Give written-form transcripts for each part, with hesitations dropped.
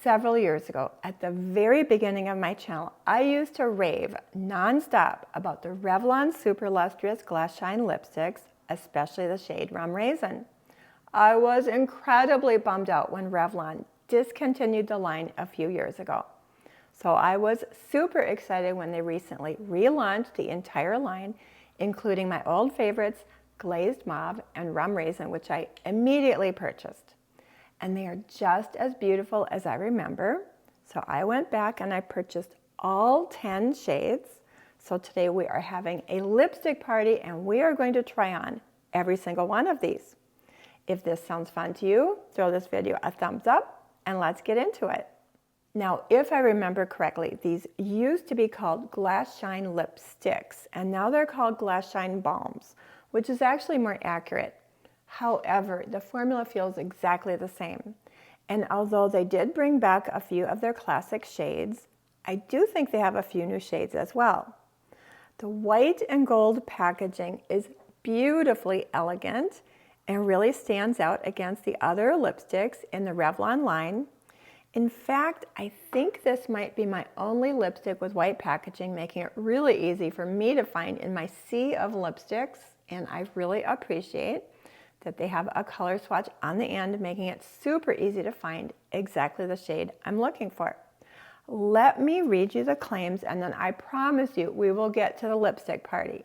Several years ago, at the very beginning of my channel, I used to rave nonstop about the Revlon Super Lustrous Glass Shine lipsticks, especially the shade Rum Raisin. I was incredibly bummed out when Revlon discontinued the line a few years ago. So I was super excited when they recently relaunched the entire line, including my old favorites, Glazed Mauve and Rum Raisin, which I immediately purchased. And they are just as beautiful as I remember. So I went back and I purchased all 10 shades. So today we are having a lipstick party and we are going to try on every single one of these. If this sounds fun to you, throw this video a thumbs up and let's get into it. Now, if I remember correctly, these used to be called Glass Shine lipsticks and now they're called Glass Shine Balms, which is actually more accurate. However, the formula feels exactly the same. And although they did bring back a few of their classic shades, I do think they have a few new shades as well. The white and gold packaging is beautifully elegant and really stands out against the other lipsticks in the Revlon line. In fact, I think this might be my only lipstick with white packaging, making it really easy for me to find in my sea of lipsticks, and I really appreciate that they have a color swatch on the end, making it super easy to find exactly the shade I'm looking for. Let me read you the claims and then I promise you we will get to the lipstick party.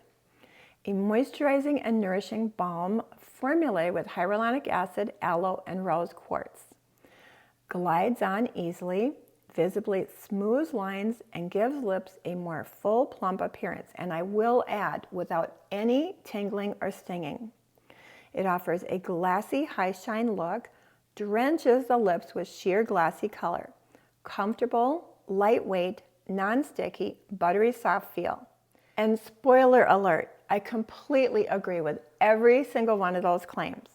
A moisturizing and nourishing balm formulated with hyaluronic acid, aloe, and rose quartz. Glides on easily, visibly smooths lines, and gives lips a more full plump appearance, and I will add, without any tingling or stinging. It offers a glassy high shine look, drenches the lips with sheer glassy color. Comfortable, lightweight, non-sticky, buttery soft feel. And spoiler alert, I completely agree with every single one of those claims.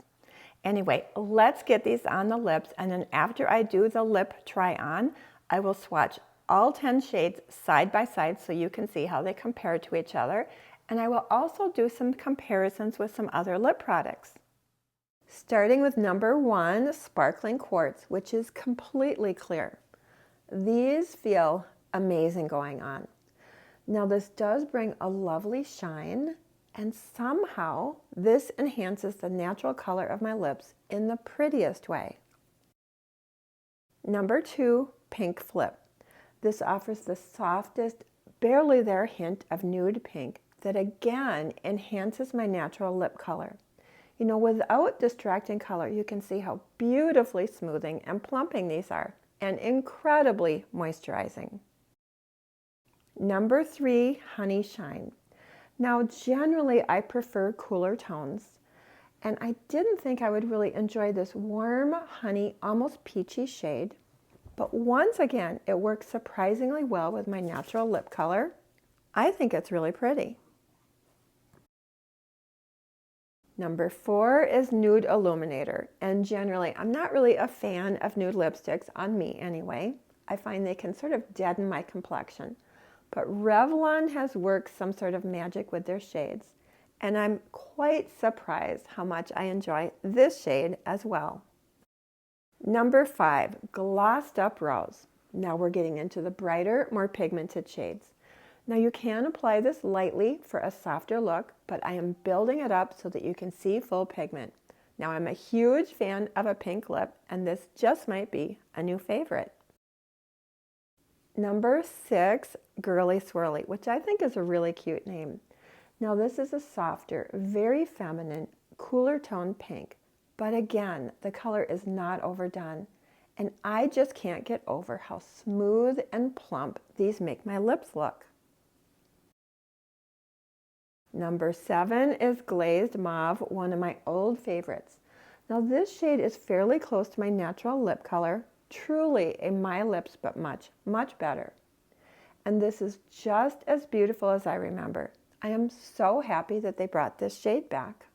Anyway, let's get these on the lips, and then after I do the lip try on, I will swatch all 10 shades side by side so you can see how they compare to each other. And I will also do some comparisons with some other lip products. Starting with number 1, Sparkling Quartz, which is completely clear. These feel amazing going on. Now this does bring a lovely shine, and somehow this enhances the natural color of my lips in the prettiest way. Number 2, Pink Flip. This offers the softest, barely there hint of nude pink that again enhances my natural lip color. You know, without distracting color, you can see how beautifully smoothing and plumping these are, and incredibly moisturizing. Number 3, Honey Shine. Now, generally I prefer cooler tones, and I didn't think I would really enjoy this warm, honey, almost peachy shade, but once again, it works surprisingly well with my natural lip color. I think it's really pretty. Number 4 is Nude Illuminator, and generally I'm not really a fan of nude lipsticks, on me anyway. I find they can sort of deaden my complexion, but Revlon has worked some sort of magic with their shades, and I'm quite surprised how much I enjoy this shade as well. Number 5, Glossed Up Rose. Now we're getting into the brighter, more pigmented shades. Now you can apply this lightly for a softer look, but I am building it up so that you can see full pigment. Now I'm a huge fan of a pink lip, and this just might be a new favorite. Number 6, Girly Swirly, which I think is a really cute name. Now this is a softer, very feminine, cooler toned pink, but again, the color is not overdone, and I just can't get over how smooth and plump these make my lips look. Number 7 is Glazed Mauve, one of my old favorites. Now this shade is fairly close to my natural lip color, truly a My Lips but much, much better. And this is just as beautiful as I remember. I am so happy that they brought this shade back.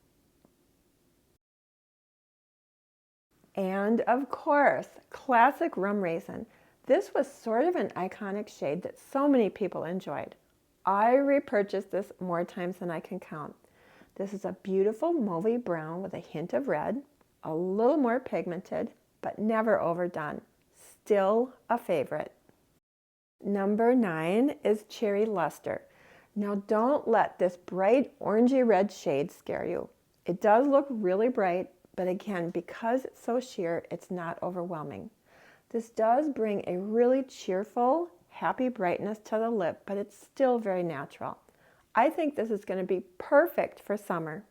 And of course, classic Rum Raisin. This was sort of an iconic shade that so many people enjoyed. I repurchased this more times than I can count. This is a beautiful mauvey brown with a hint of red, a little more pigmented, but never overdone. still a favorite. Number 9 is Cherry Luster. Now don't let this bright orangey red shade scare you. It does look really bright, but again, because it's so sheer, it's not overwhelming. This does bring a really cheerful, happy brightness to the lip, but it's still very natural. I think this is going to be perfect for summer.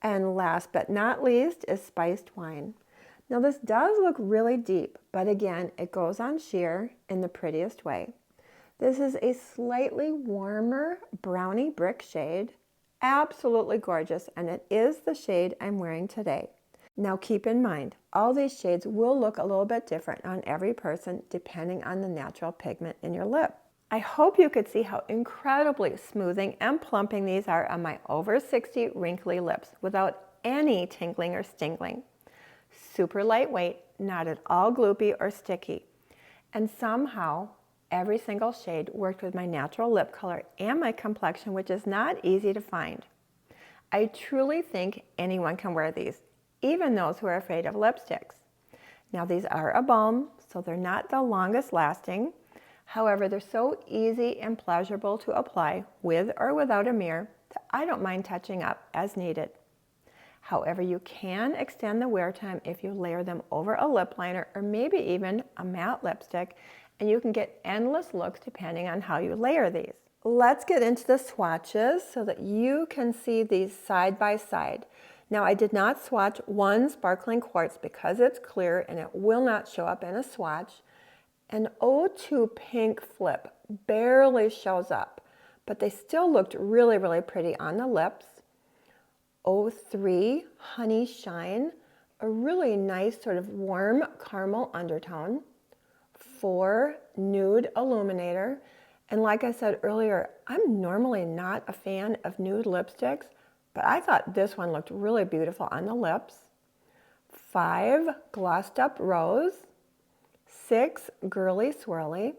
And last but not least is Spiced Wine. Now this does look really deep, but again, it goes on sheer in the prettiest way. This is a slightly warmer brownie brick shade, absolutely gorgeous, and it is the shade I'm wearing today. Now keep in mind, all these shades will look a little bit different on every person depending on the natural pigment in your lip. I hope you could see how incredibly smoothing and plumping these are on my over 60 wrinkly lips without any tingling or stingling. Super lightweight, not at all gloopy or sticky. And somehow, every single shade worked with my natural lip color and my complexion, which is not easy to find. I truly think anyone can wear these, even those who are afraid of lipsticks. Now these are a balm, so they're not the longest lasting. However, they're so easy and pleasurable to apply with or without a mirror that I don't mind touching up as needed. However, you can extend the wear time if you layer them over a lip liner or maybe even a matte lipstick, and you can get endless looks depending on how you layer these. Let's get into the swatches so that you can see these side by side. Now, I did not swatch one sparkling quartz because it's clear and it will not show up in a swatch. An O2 pink flip barely shows up, but they still looked really, really pretty on the lips. O3 Honey Shine, a really nice sort of warm caramel undertone. 4 Nude Illuminator, and like I said earlier, I'm normally not a fan of nude lipsticks, but I thought this one looked really beautiful on the lips. 5 Glossed Up Rose. 6 Girly Swirly.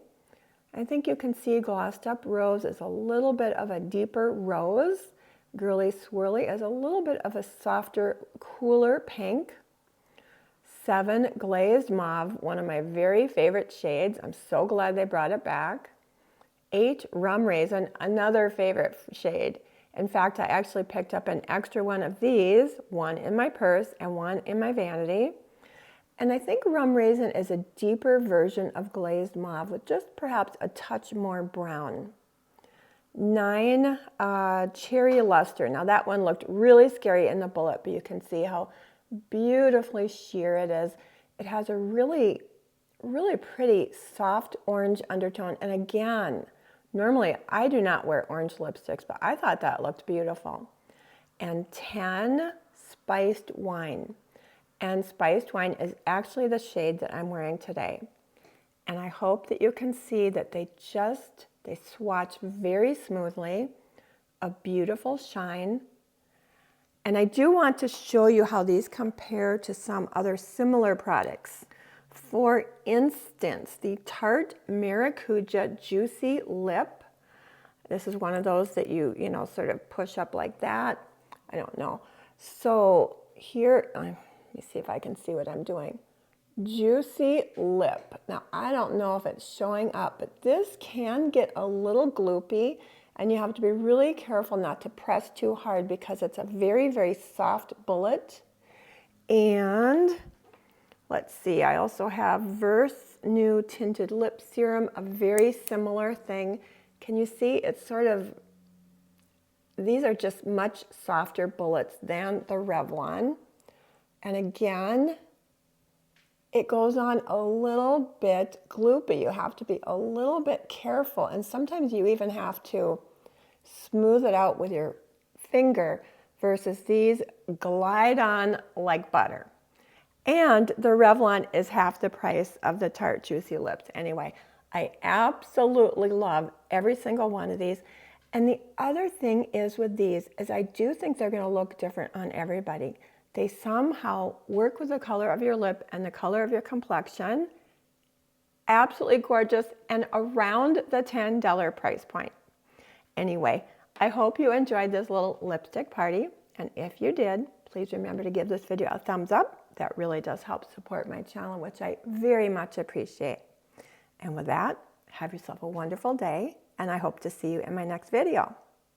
I think you can see Glossed Up Rose is a little bit of a deeper rose. Girly Swirly is a little bit of a softer, cooler pink. 7 Glazed Mauve, one of my very favorite shades. I'm so glad they brought it back. 8 Rum Raisin, another favorite shade. In fact, I actually picked up an extra one of these, one in my purse and one in my vanity. And I think Rum Raisin is a deeper version of Glazed Mauve with just perhaps a touch more brown. 9 Cherry Luster. Now that one looked really scary in the bullet, but you can see how beautifully sheer it is. It has a really, really pretty soft orange undertone. And again, normally I do not wear orange lipsticks, but I thought that looked beautiful. And 10 Spiced Wine. And Spiced Wine is actually the shade that I'm wearing today. And I hope that you can see that they swatch very smoothly, a beautiful shine. And I do want to show you how these compare to some other similar products. For instance, the Tarte Maracuja Juicy Lip. This is one of those that you sort of push up like that. I don't know. So here, let me see if I can see what I'm doing. Juicy Lip. Now, I don't know if it's showing up, but this can get a little gloopy, and you have to be really careful not to press too hard because it's a very, very soft bullet. And let's see, I also have Verse New Tinted Lip Serum, a very similar thing. Can you see? It's sort of, these are just much softer bullets than the Revlon. And again, it goes on a little bit gloopy. You have to be a little bit careful, and sometimes you even have to smooth it out with your finger versus these glide on like butter. And the Revlon is half the price of the Tarte Juicy Lips. Anyway, I absolutely love every single one of these. And the other thing is with these is I do think they're going to look different on everybody. They somehow work with the color of your lip and the color of your complexion. Absolutely gorgeous and around the $10 price point. Anyway, I hope you enjoyed this little lipstick party. And if you did, please remember to give this video a thumbs up, that really does help support my channel, which I very much appreciate. And with that, have yourself a wonderful day, and I hope to see you in my next video.